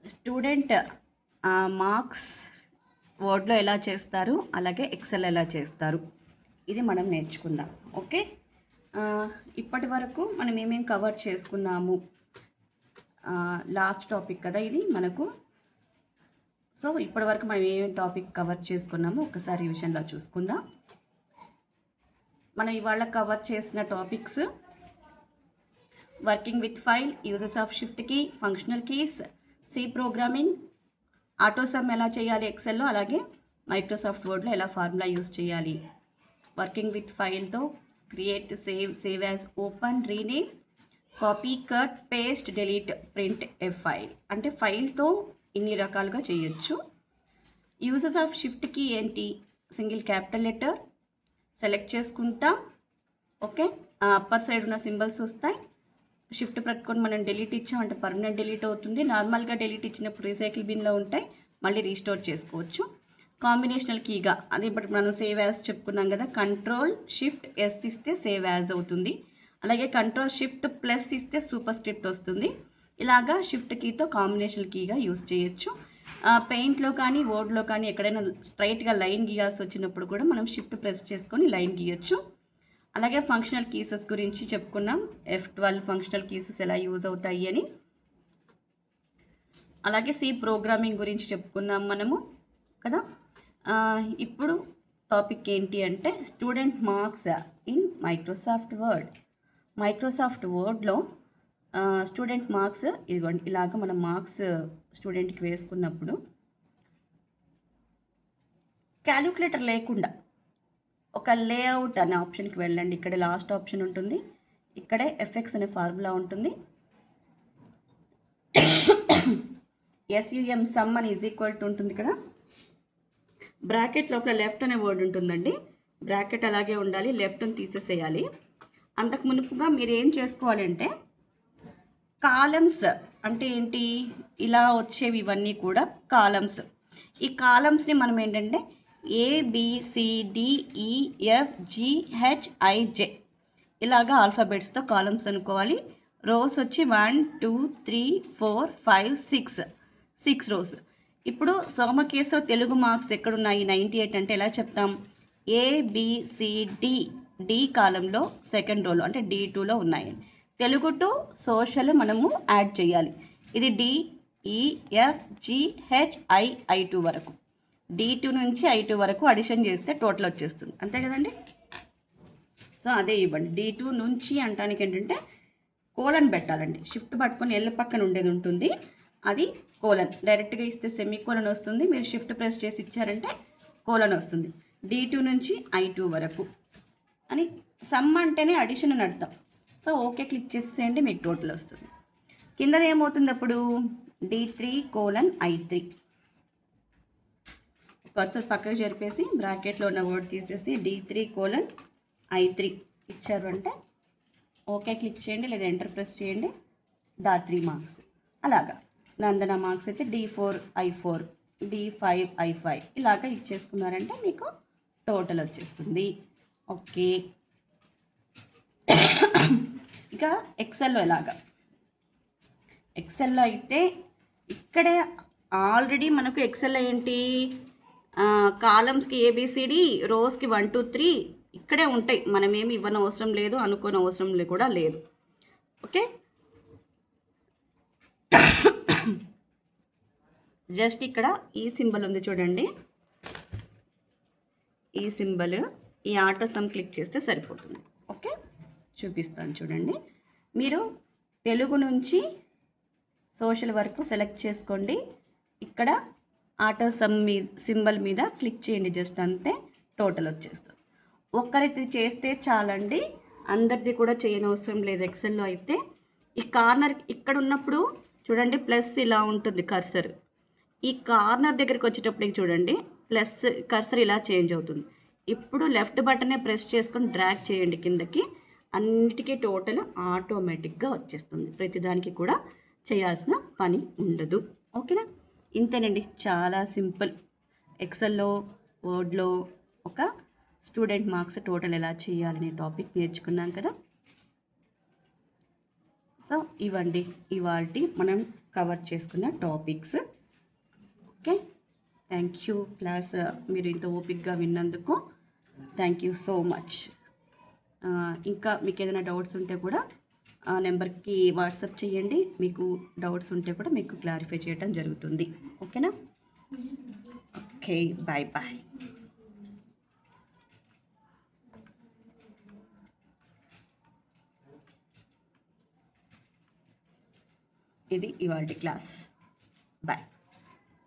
Student marks వర్డ్లో ఎలా చేస్తారు, అలాగే ఎక్సెల్ ఎలా చేస్తారు, ఇది మనం నేర్చుకుందాం. ఓకే, ఇప్పటి వరకు మనం ఏమేమి కవర్ చేసుకున్నాము, లాస్ట్ టాపిక్ కదా ఇది మనకు. సో ఇప్పటి వరకు మనం ఏమేమి టాపిక్ కవర్ చేసుకున్నామో ఒకసారి రివిజన్లో చూసుకుందాం. మనం ఇవాళ కవర్ చేసిన topics: working with file, uses of shift key, functional keys, C programming, auto sum ఎలా చేయాలి ఎక్సెల్లో, అలాగే మైక్రోసాఫ్ట్ వర్డ్లో ఎలా ఫార్ములా యూజ్ చేయాలి. వర్కింగ్ విత్ ఫైల్తో create, save as, open, rename, copy, cut, paste, delete, print a file. అంటే ఫైల్తో ఇన్ని రకాలుగా చేయొచ్చు. యూజెస్ ఆఫ్ షిఫ్ట్ కీ ఏంటి? సింగిల్ క్యాపిటల్ లెటర్ సెలెక్ట్ చేసుకుంటాం. ఓకే, అప్పర్ సైడ్ ఉన్న సింబల్స్ వస్తాయి. షిఫ్ట్ పట్టుకొని మనం డిలీట్ ఇచ్చామంటే పర్మనెంట్ డిలీట్ అవుతుంది. నార్మల్గా డిలీట్ ఇచ్చినప్పుడు రీసైకిల్ బిన్లో ఉంటాయి, మళ్ళీ రీస్టోర్ చేసుకోవచ్చు. కాంబినేషనల్ కీగా, అది ఇప్పుడు మనం సేవ్ యాజ్ చెప్పుకున్నాం కదా, కంట్రోల్ షిఫ్ట్ ఎస్ ఇస్తే సేవ్ యాజ్ అవుతుంది. అలాగే కంట్రోల్ షిఫ్ట్ ప్లస్ ఇస్తే సూపర్ స్క్రిప్ట్ వస్తుంది. ఇలాగా షిఫ్ట్ కీతో కాంబినేషనల్ కీగా యూజ్ చేయొచ్చు. పెయింట్లో కానీ వర్డ్లో కానీ ఎక్కడైనా స్ట్రైట్గా లైన్ గీయాల్సి వచ్చినప్పుడు కూడా మనం షిఫ్ట్ ప్రెస్ చేసుకొని లైన్ గీయొచ్చు. అలాగే ఫంక్షనల్ కీసెస్ గురించి చెప్పుకున్నాం, F12 ఫంక్షనల్ కీసెస్ ఎలా యూజ్ అవుతాయి అని. అలాగే సి ప్రోగ్రామింగ్ గురించి చెప్పుకున్నాం మనము కదా. ఇప్పుడు టాపిక్ ఏంటి అంటే student marks in Microsoft Word. Microsoft వర్డ్లో స్టూడెంట్ మార్క్స్ ఇదిగోండి, ఇలాగ మనం మార్క్స్ స్టూడెంట్కి వేసుకున్నప్పుడు క్యాలిక్యులేటర్ లేకుండా ఒక లేఅవుట్ అనే ఆప్షన్కి వెళ్ళండి. ఇక్కడ లాస్ట్ ఆప్షన్ ఉంటుంది, ఇక్కడే ఎఫ్ఎక్స్ అనే ఫార్ములా ఉంటుంది. SUM సమ్ అని ఈక్వల్ టు ఉంటుంది కదా. బ్రాకెట్ లోపల లెఫ్ట్ అనే వర్డ్ ఉంటుందండి, బ్రాకెట్ అలాగే ఉండాలి, లెఫ్ట్ని తీసేసేయాలి. అంతకు మునుపుగా మీరు ఏం చేసుకోవాలి అంటే, కాలమ్స్ అంటే ఏంటి, ఇలా వచ్చేవి ఇవన్నీ కూడా కాలమ్స్. ఈ కాలమ్స్ని మనం ఏంటంటే ABCDEFGHIJ ఇలాగా ఆల్ఫాబెట్స్తో కాలమ్స్ అనుకోవాలి. రోస్ వచ్చి 1 2 3 4 5 6 రోస్. ఇప్పుడు సోమకేశవ తెలుగు మార్క్స్ ఎక్కడున్నాయి 98 అంటే ఎలా చెప్తాం? ABCD డి కాలంలో సెకండ్ రోలో అంటే D2లో ఉన్నాయి. తెలుగు టు సోషల్ మనము యాడ్ చేయాలి. ఇది DEFGHI2 వరకు, D2 నుంచి I2 వరకు అడిషన్ చేస్తే టోటల్ వచ్చేస్తుంది, అంతే కదండి. సో అదే ఇవ్వండి. D2 నుంచి అంటానికి ఏంటంటే కోలన్ పెట్టాలండి. షిఫ్ట్ పట్టుకొని ఎల్ల పక్కన ఉండేది ఉంటుంది, అది కోలన్. డైరెక్ట్గా ఇస్తే సెమీ కోలన్ వస్తుంది, మీరు షిఫ్ట్ ప్రెస్ చేసి ఇచ్చారంటే కోలన్ వస్తుంది. D2 నుంచి I2 వరకు అని. సమ్ అంటేనే అడిషన్ అని అర్థం. సో ఓకే క్లిక్ చేసేయండి, మీకు టోటల్ వస్తుంది. కిందది ఏమవుతుంది అప్పుడు? D3:I3. కర్సర్ పక్కకు జరిపేసి బ్రాకెట్లో ఉన్న వర్డ్ తీసేసి D3:I3 ఇచ్చారు అంటే ఓకే క్లిక్ చేయండి, లేదా ఎంటర్ ప్రెస్ చేయండి. 3 మార్క్స్. అలాగా నందన మార్క్స్ అయితే D4I4, D5I5 ఇలాగా ఇచ్చేసుకున్నారంటే మీకు టోటల్ వచ్చేస్తుంది. ఓకే, ఇక ఎక్సెల్లో ఎలాగా? ఎక్సెల్లో అయితే ఇక్కడే ఆల్రెడీ మనకు ఎక్సెల్లో ఏంటి, కాలమ్స్కి ABCD, రోస్కి 1 2 3 ఇక్కడే ఉంటాయి. మనమేమి ఇవ్వని అవసరం లేదు, అనుకోని అవసరం కూడా లేదు. ఓకే, జస్ట్ ఇక్కడ ఈ సింబల్ ఉంది చూడండి, ఈ సింబల్, ఈ ఆటో సమ్ క్లిక్ చేస్తే సరిపోతుంది. ఓకే, చూపిస్తాను చూడండి. మీరు తెలుగు నుంచి సోషల్ వరకు సెలెక్ట్ చేసుకోండి. ఇక్కడ ఆటో సమ్ సింబల్ మీద క్లిక్ చేయండి, జస్ట్ అంతే, టోటల్ వచ్చేస్తుంది. ఒక్కరిది చేస్తే చాలండి, అందరిది కూడా చేయనవసరం లేదు. ఎక్సెల్లో అయితే ఈ కార్నర్ ఇక్కడ ఉన్నప్పుడు చూడండి, ప్లస్ ఇలా ఉంటుంది కర్సర్. ఈ కార్నర్ దగ్గరికి వచ్చేటప్పటికి చూడండి, ప్లస్ కర్సర్ ఇలా చేంజ్ అవుతుంది. ఇప్పుడు లెఫ్ట్ బటనే ప్రెస్ చేసుకొని డ్రాగ్ చేయండి కిందకి, అన్నిటికీ టోటల్ ఆటోమేటిక్గా వచ్చేస్తుంది. ప్రతిదానికి కూడా చేయాల్సిన పని ఉండదు. ఓకేనా? ఇంతేనండి, చాలా సింపుల్. ఎక్సెల్లో వర్డ్లో ఒక స్టూడెంట్ మార్క్స్ టోటల్ ఎలా చేయాలనే టాపిక్ నేర్చుకున్నాం కదా. సో సో ఇవండి ఇవాల్టి మనం కవర్ చేసుకున్న topics. Okay, thank you class. మీరు ఇంత ఓపిక్గా విన్నందుకు థ్యాంక్ యూ సో మచ్. ఇంకా మీకు ఏదైనా డౌట్స్ ఉంటే కూడా ఆ నెంబర్కి వాట్సాప్ చేయండి. మీకు డౌట్స్ ఉంటే కూడా మీకు క్లారిఫై చేయడం జరుగుతుంది. ఓకేనా? Okay, bye bye. ఇది ఇవాల్టి క్లాస్.